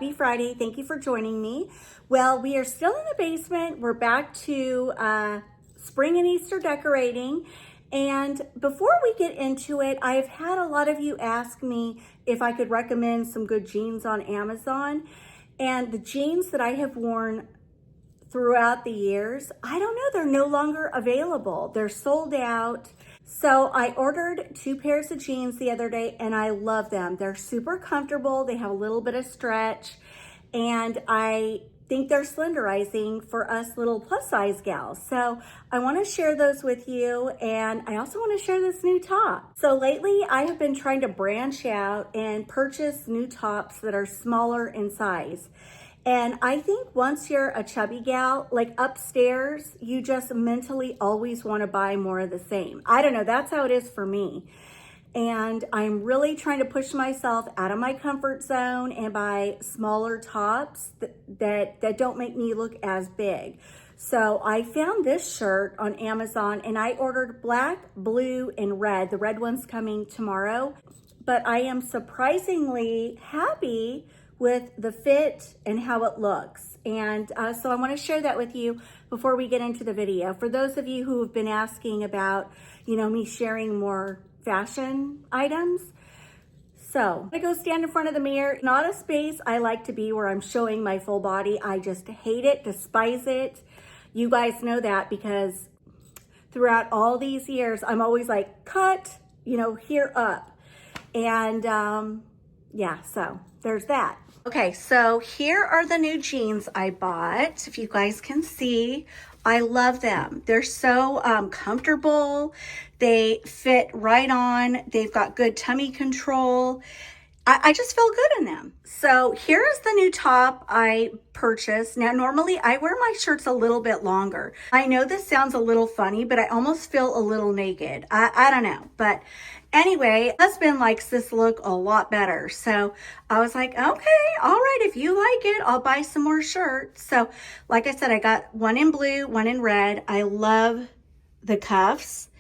Happy Friday. Thank you for joining me. Well, we are still in the basement. We're back to spring and Easter decorating. And before we get into it, I've had a lot of you ask me if I could recommend some good jeans on Amazon. And the jeans that I have worn throughout the years, I don't know, they're no longer available. They're sold out. So I ordered 2 pairs of jeans the other day and I love them. They're super comfortable. They have a little bit of stretch and I think they're slenderizing for us little plus size gals. So I want to share those with you, and I also want to share this new top. So lately I have been trying to branch out and purchase new tops that are smaller in size. And I think once you're a chubby gal, like upstairs, you just mentally always want to buy more of the same. I don't know, that's how it is for me. And I'm really trying to push myself out of my comfort zone and buy smaller tops that don't make me look as big. So I found this shirt on Amazon and I ordered black, blue, and red. The red one's coming tomorrow. But I am surprisingly happy with the fit and how it looks. And so I want to share that with you before we get into the video. For those of you who have been asking about, me sharing more fashion items. So I go stand in front of the mirror. Not a space I like to be where I'm showing my full body. I just hate it, despise it. You guys know that because throughout all these years, I'm always like, cut, here up. And yeah, so there's that. Okay, so here are the new jeans I bought. If you guys can see, I love them. They're so comfortable. They fit right on. They've got good tummy control. I just feel good in them. So here is the new top I purchased. Now, normally I wear my shirts a little bit longer. I know this sounds a little funny, but I almost feel a little naked. I don't know. But anyway, husband likes this look a lot better. So I was like, okay, all right, if you like it, I'll buy some more shirts. So like I said, I got one in blue, one in red. I love the cuffs.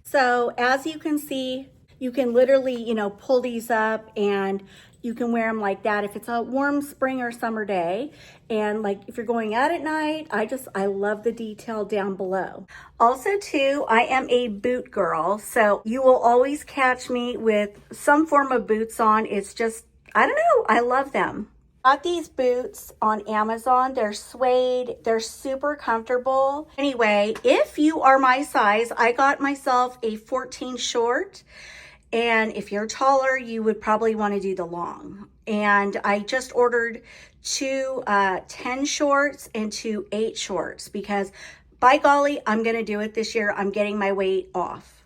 So as you can see, you can literally, pull these up and you can wear them like that if it's a warm spring or summer day. And like if you're going out at night, I love the detail down below. Also too, I am a boot girl. So you will always catch me with some form of boots on. It's just, I don't know, I love them. Got these boots on Amazon. They're suede. They're super comfortable. Anyway, if you are my size, I got myself a 14 short. And if you're taller, you would probably want to do the long. And I just ordered 2 10 shorts and 2 8 shorts because by golly, I'm going to do it this year. I'm getting my weight off.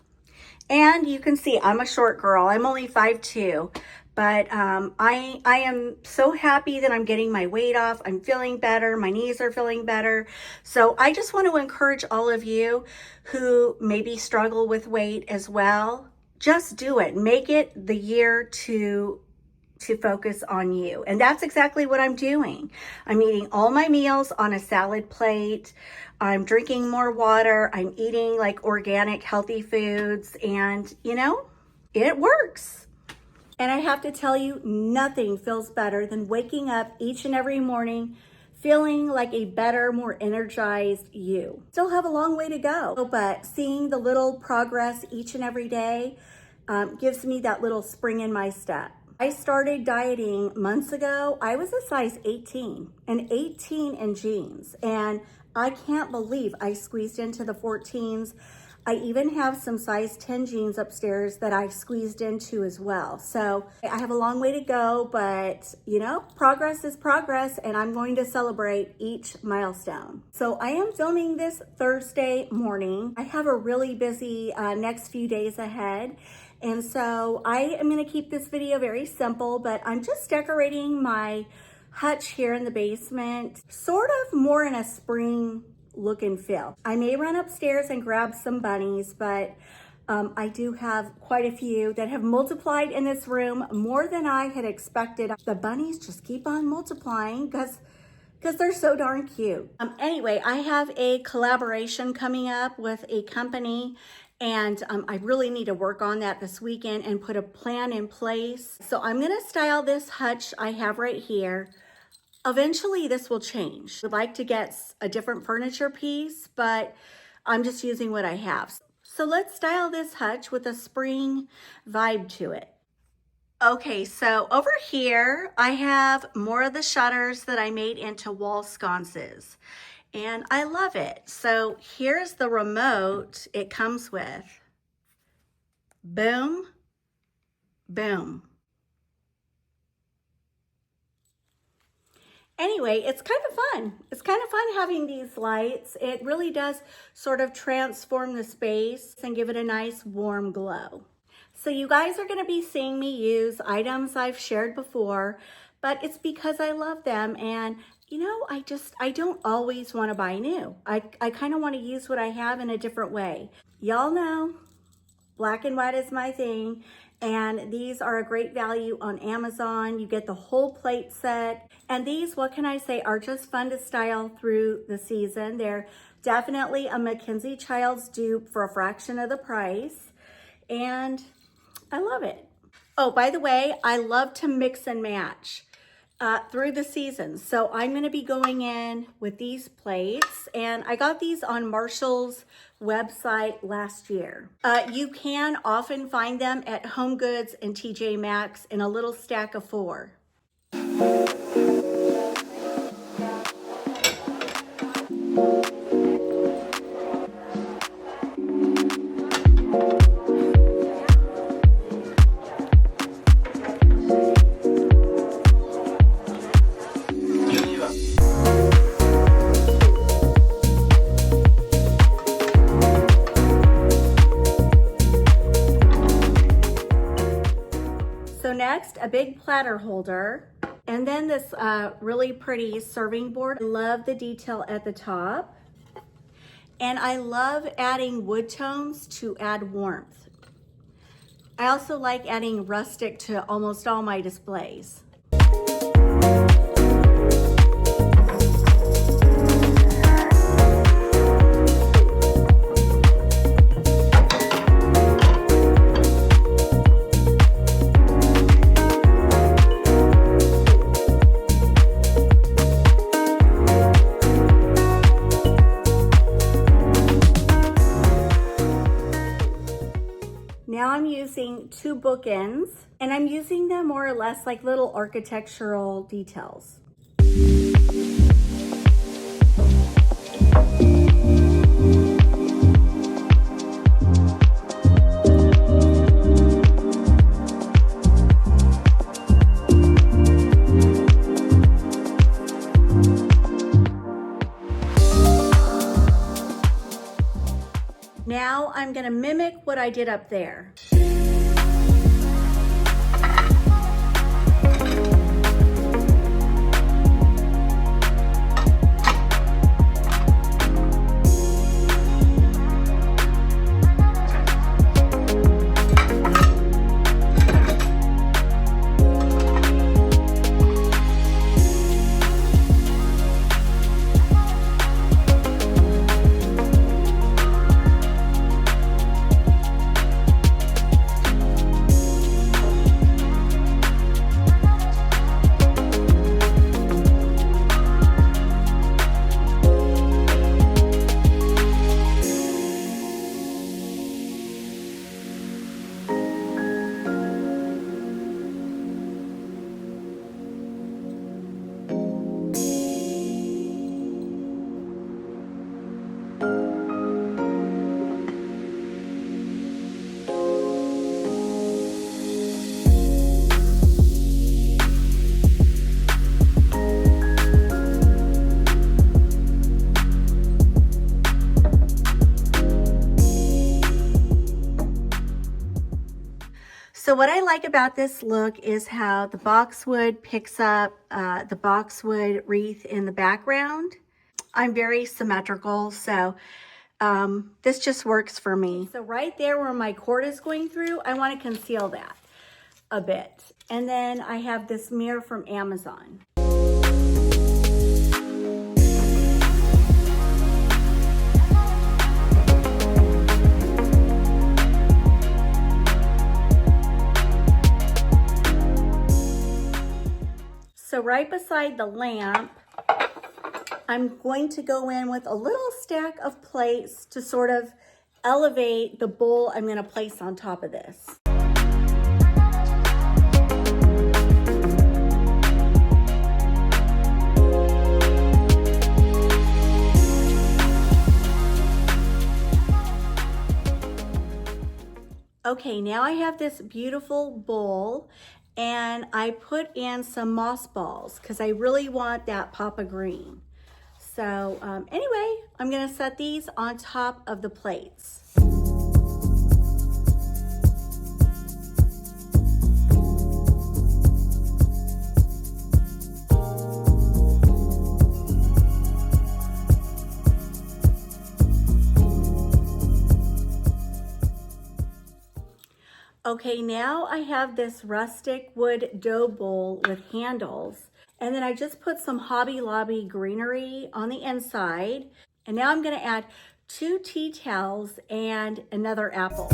And you can see I'm a short girl. I'm only 5'2". But I am so happy that I'm getting my weight off. I'm feeling better. My knees are feeling better. So I just want to encourage all of you who maybe struggle with weight as well. Just do it. Make it the year to focus on you. And that's exactly what I'm doing. I'm eating all my meals on a salad plate. I'm drinking more water. I'm eating like organic, healthy foods. And it works. And I have to tell you, nothing feels better than waking up each and every morning feeling like a better, more energized you. Still have a long way to go, but seeing the little progress each and every day gives me that little spring in my step. I started dieting months ago. I was a size 18 and 18 in jeans, and I can't believe I squeezed into the 14s. I even have some size 10 jeans upstairs that I squeezed into as well. So I have a long way to go, but progress is progress, and I'm going to celebrate each milestone. So I am filming this Thursday morning. I have a really busy next few days ahead. And so I am going to keep this video very simple, but I'm just decorating my hutch here in the basement, sort of more in a spring look and feel. I may run upstairs and grab some bunnies, but I do have quite a few that have multiplied in this room more than I had expected. The bunnies just keep on multiplying because they're so darn cute. Anyway, I have a collaboration coming up with a company, and I really need to work on that this weekend and put a plan in place. So I'm gonna style this hutch I have right here Eventually this will change. I'd like to get a different furniture piece, but I'm just using what I have. So let's style this hutch with a spring vibe to it. Okay, so over here, I have more of the shutters that I made into wall sconces, and I love it. So here's the remote it comes with. Boom, boom. Anyway, it's kind of fun. It's kind of fun having these lights. It really does sort of transform the space and give it a nice warm glow. So you guys are going to be seeing me use items I've shared before, but it's because I love them, and you know, I don't always want to buy new. I kind of want to use what I have in a different way. Y'all know black and white is my thing, and these are a great value on Amazon. You get the whole plate set, and these, what can I say, are just fun to style through the season. They're definitely a Mackenzie Childs dupe for a fraction of the price, and I love it. Oh, by the way, I love to mix and match through the season. So I'm gonna be going in with these plates, and I got these on Marshall's website last year. You can often find them at Home Goods and TJ Maxx in a little stack of 4. So next, a big platter holder, and then this really pretty serving board. I love the detail at the top, and I love adding wood tones to add warmth. I also like adding rustic to almost all my displays. Now I'm using 2 bookends, and I'm using them more or less like little architectural details. Now I'm gonna mimic what I did up there. So what I like about this look is how the boxwood picks up the boxwood wreath in the background. I'm very symmetrical, so this just works for me. So right there where my cord is going through, I want to conceal that a bit. And then I have this mirror from Amazon. So right beside the lamp, I'm going to go in with a little stack of plates to sort of elevate the bowl I'm going to place on top of this. Okay, now I have this beautiful bowl and I put in some moss balls because I really want that pop of green. So anyway, I'm gonna set these on top of the plates. Okay, now I have this rustic wood dough bowl with handles, and then I just put some Hobby Lobby greenery on the inside. And now I'm gonna add 2 tea towels and another apple.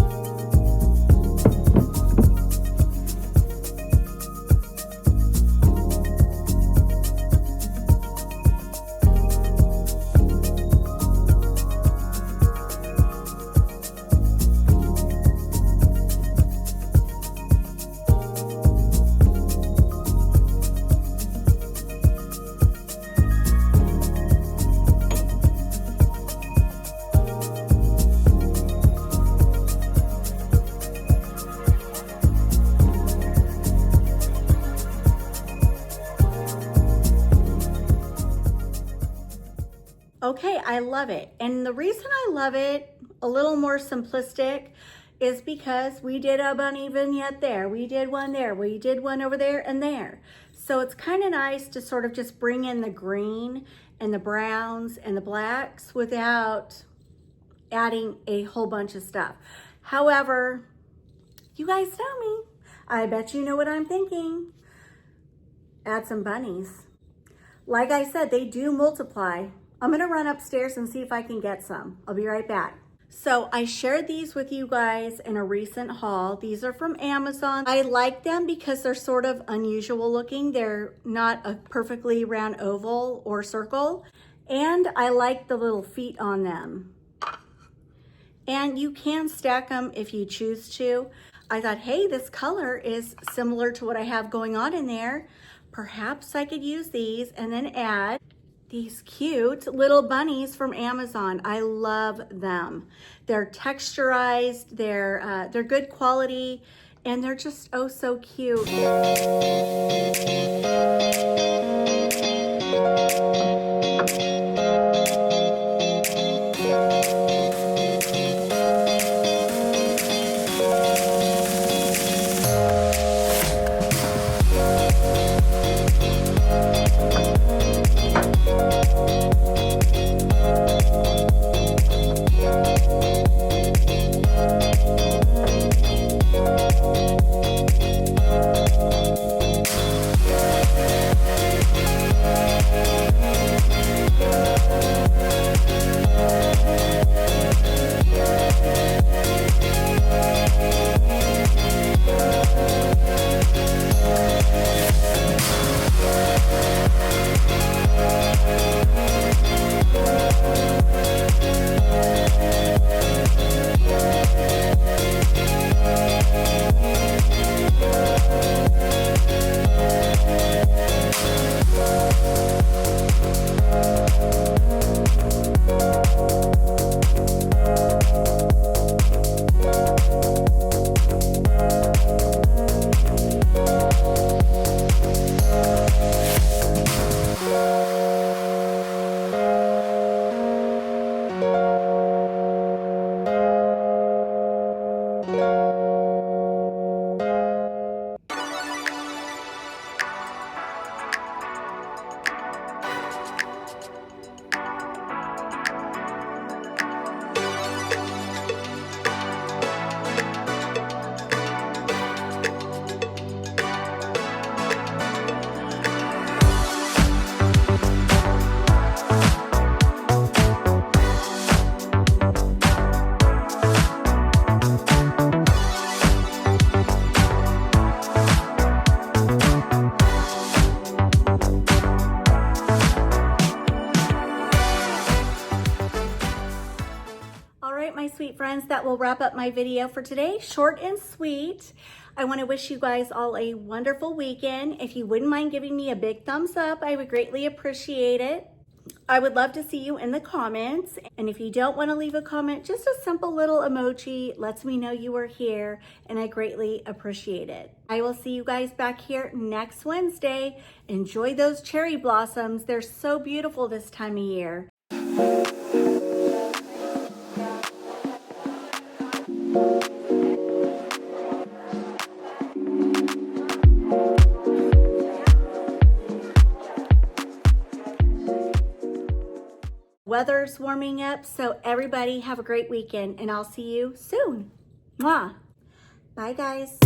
Okay, I love it. And the reason I love it, a little more simplistic, is because we did a bunny vignette there. We did one there. We did one over there and there. So it's kind of nice to sort of just bring in the green and the browns and the blacks without adding a whole bunch of stuff. However, you guys know me. I bet you know what I'm thinking. Add some bunnies. Like I said, they do multiply. I'm gonna run upstairs and see if I can get some. I'll be right back. So I shared these with you guys in a recent haul. These are from Amazon. I like them because they're sort of unusual looking. They're not a perfectly round oval or circle. And I like the little feet on them. And you can stack them if you choose to. I thought, hey, this color is similar to what I have going on in there. Perhaps I could use these and then add these cute little bunnies from Amazon. I love them. They're texturized, they're good quality, and they're just oh so cute. friends, that will wrap up my video for today. Short and sweet. I want to wish you guys all a wonderful weekend. If you wouldn't mind giving me a big thumbs up, I would greatly appreciate it. I would love to see you in the comments. And if you don't want to leave a comment, just a simple little emoji lets me know you are here, and I greatly appreciate it. I will see you guys back here next Wednesday. Enjoy those cherry blossoms. They're so beautiful this time of year. Weather's warming up, so everybody have a great weekend, and I'll see you soon. Mwah. Bye, guys.